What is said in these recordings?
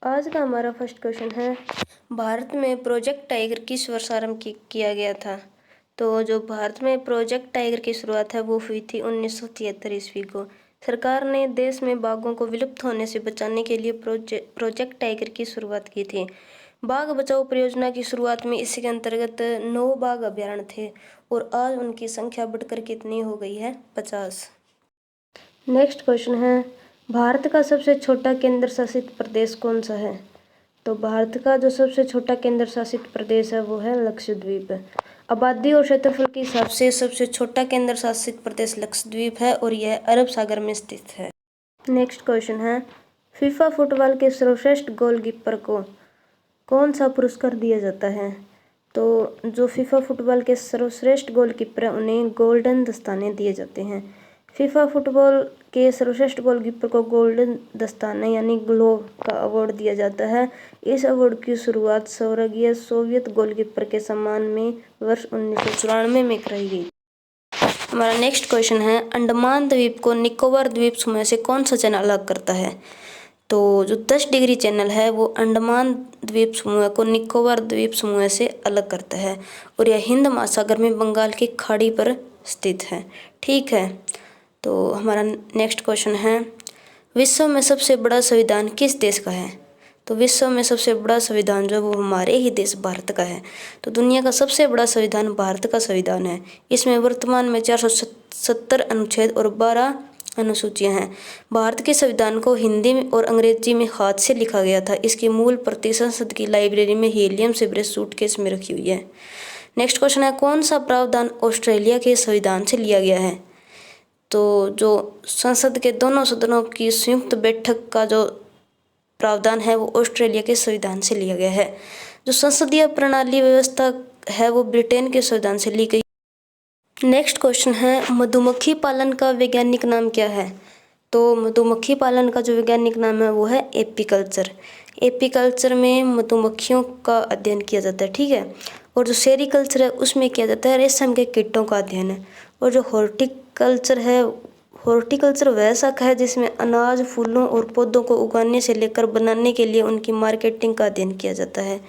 आज का हमारा फर्स्ट क्वेश्चन है, भारत में प्रोजेक्ट टाइगर किस वर्ष आरंभ किया गया था। तो जो भारत में प्रोजेक्ट टाइगर की शुरुआत है वो हुई थी 1973 ईस्वी को। सरकार ने देश में बाघों को विलुप्त होने से बचाने के लिए प्रोजेक्ट टाइगर की शुरुआत की थी। बाघ बचाओ परियोजना की शुरुआत में इसके अंतर्गत 9 बाघ अभयारण्य थे और आज उनकी संख्या बढ़कर कितनी हो गई है, 50। नेक्स्ट क्वेश्चन है, भारत का सबसे छोटा केंद्र शासित प्रदेश कौन सा है। तो भारत का जो सबसे छोटा केंद्र शासित प्रदेश है वो है लक्षद्वीप। आबादी और क्षेत्रफल के हिसाब से सबसे छोटा केंद्र शासित प्रदेश लक्षद्वीप है और यह अरब सागर में स्थित है। नेक्स्ट क्वेश्चन है, फीफा फुटबॉल के सर्वश्रेष्ठ गोलकीपर को कौन सा पुरस्कार दिया जाता है। तो जो फीफा फुटबॉल के सर्वश्रेष्ठ गोलकीपर हैं उन्हें गोल्डन दस्ताने दिए जाते हैं। फीफा फुटबॉल के सर्वश्रेष्ठ गोलकीपर को गोल्डन दस्ताने यानी ग्लोव का अवार्ड दिया जाता है। इस अवार्ड की शुरुआत स्वर्गीय सोवियत गोलकीपर के सम्मान में वर्ष 1994 में कराई गई। हमारा नेक्स्ट क्वेश्चन है, अंडमान द्वीप को निकोबार द्वीप समूह से कौन सा चैनल अलग करता है। तो जो 10 डिग्री चैनल है वो अंडमान द्वीप समूह को निकोबार द्वीप समूह से अलग करता है और यह हिंद महासागर में बंगाल की खाड़ी पर स्थित है। ठीक है, तो हमारा नेक्स्ट क्वेश्चन है, विश्व में सबसे बड़ा संविधान किस देश का है। तो विश्व में सबसे बड़ा संविधान जो वो हमारे ही देश भारत का है। तो दुनिया का सबसे बड़ा संविधान भारत का संविधान है। इसमें वर्तमान में 470 अनुच्छेद और 12 अनुसूचियां हैं। भारत के संविधान को हिंदी में और अंग्रेजी में हाथ से लिखा गया था। इसकी मूल प्रति संसद की लाइब्रेरी में हीलियम से भरे सूटकेस में रखी हुई है। नेक्स्ट क्वेश्चन है, कौन सा प्रावधान ऑस्ट्रेलिया के संविधान से लिया गया है। तो जो संसद के दोनों सदनों की संयुक्त बैठक का जो प्रावधान है वो ऑस्ट्रेलिया के संविधान से लिया गया है। जो संसदीय प्रणाली व्यवस्था है वो ब्रिटेन के संविधान से ली गई। नेक्स्ट क्वेश्चन है, मधुमक्खी पालन का वैज्ञानिक नाम क्या है। तो मधुमक्खी पालन का जो वैज्ञानिक नाम है वो है एपीकल्चर। एपीकल्चर में मधुमक्खियों का अध्ययन किया जाता है। ठीक है, और जो सेरीकल्चर है उसमें किया जाता है रेशम के कीटों का अध्ययन है। और जो हॉर्टिकल्चर है, हॉर्टिकल्चर वह शाखा है जिसमें अनाज, फूलों और पौधों को उगाने से लेकर बनाने के लिए उनकी मार्केटिंग का अध्ययन किया जाता है।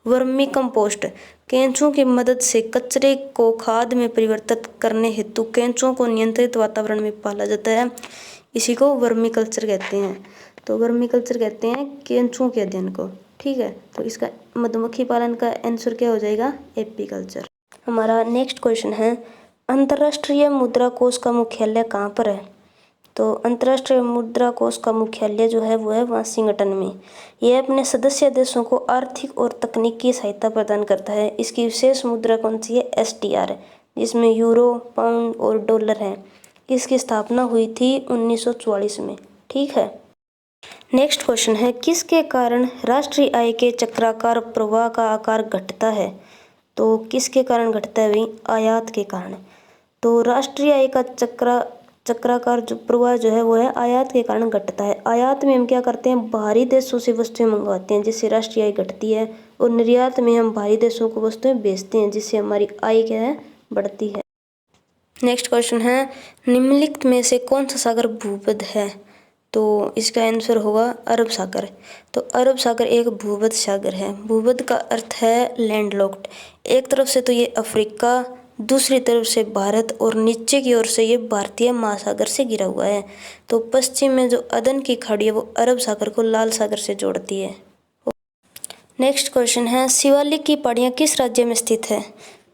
वर्मी कंपोस्ट, केंचुओं की मदद से कचरे को खाद में परिवर्तित करने हेतु केंचुओं को नियंत्रित वातावरण में पाला जाता है। इसी को वर्मी कल्चर कहते हैं। तो वर्मी कल्चर कहते हैं केंचुओं के अध्ययन को। ठीक है, तो इसका मधुमक्खी पालन का आंसर क्या हो जाएगा, एपीकल्चर। हमारा नेक्स्ट क्वेश्चन है, अंतर्राष्ट्रीय मुद्रा कोष का मुख्यालय कहाँ पर है। तो अंतर्राष्ट्रीय मुद्रा कोष का मुख्यालय जो है वो है वाशिंगटन में। यह अपने सदस्य देशों को आर्थिक और तकनीकी सहायता प्रदान करता है। इसकी विशेष मुद्रा कौन सी है, एसडीआर, जिसमें यूरो, पाउंड और डॉलर है। इसकी स्थापना हुई थी 1944 में। ठीक है, नेक्स्ट क्वेश्चन है, किसके कारण राष्ट्रीय आय के चक्राकार प्रवाह का आकार घटता है। तो किसके कारण घटता है भाई, आयात के कारण। तो राष्ट्रीय आय का चक्राकार जो प्रवाह जो है वो है आयात के कारण घटता है। आयात में हम क्या करते हैं, बाहरी देशों से वस्तुएं मंगवाते हैं जिससे राष्ट्रीय आय घटती है, और निर्यात में हम बाहरी देशों को वस्तुएं बेचते हैं जिससे हमारी आय क्या है, बढ़ती है। नेक्स्ट क्वेश्चन है, निम्नलिखित में से कौन सा सागर भूमध्य है। तो इसका आंसर होगा अरब सागर। तो अरब सागर एक भूमध्य सागर है। भूमध्य का अर्थ है लैंडलॉक्ड। एक तरफ से तो ये अफ्रीका, दूसरी तरफ से भारत और नीचे की ओर से ये भारतीय महासागर से घिरा हुआ है। तो पश्चिम में जो अदन की खाड़ी है वो अरब सागर को लाल सागर से जोड़ती है। नेक्स्ट क्वेश्चन है, शिवालिक की पहाड़ियाँ किस राज्य में स्थित है।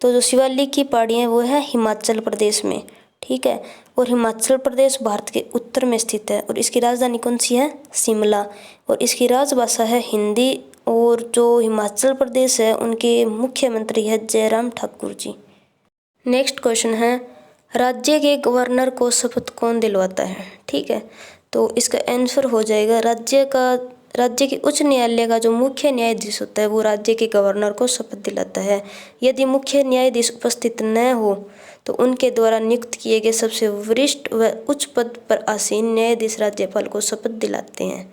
तो जो शिवालिक की पहाड़ियाँ वो है हिमाचल प्रदेश में। ठीक है, और हिमाचल प्रदेश भारत के उत्तर में स्थित है और इसकी राजधानी कौन सी है, शिमला, और इसकी राजभाषा है हिंदी। और जो हिमाचल प्रदेश है उनके मुख्यमंत्री है जयराम ठाकुर जी। नेक्स्ट क्वेश्चन है, राज्य के गवर्नर को शपथ कौन दिलवाता है। ठीक है, तो इसका आंसर हो जाएगा राज्य के उच्च न्यायालय का जो मुख्य न्यायाधीश होता है वो राज्य के गवर्नर को शपथ दिलाता है। यदि मुख्य न्यायाधीश उपस्थित न हो तो उनके द्वारा नियुक्त किए गए सबसे वरिष्ठ व उच्च पद पर आसीन न्यायाधीश राज्यपाल को शपथ दिलाते हैं।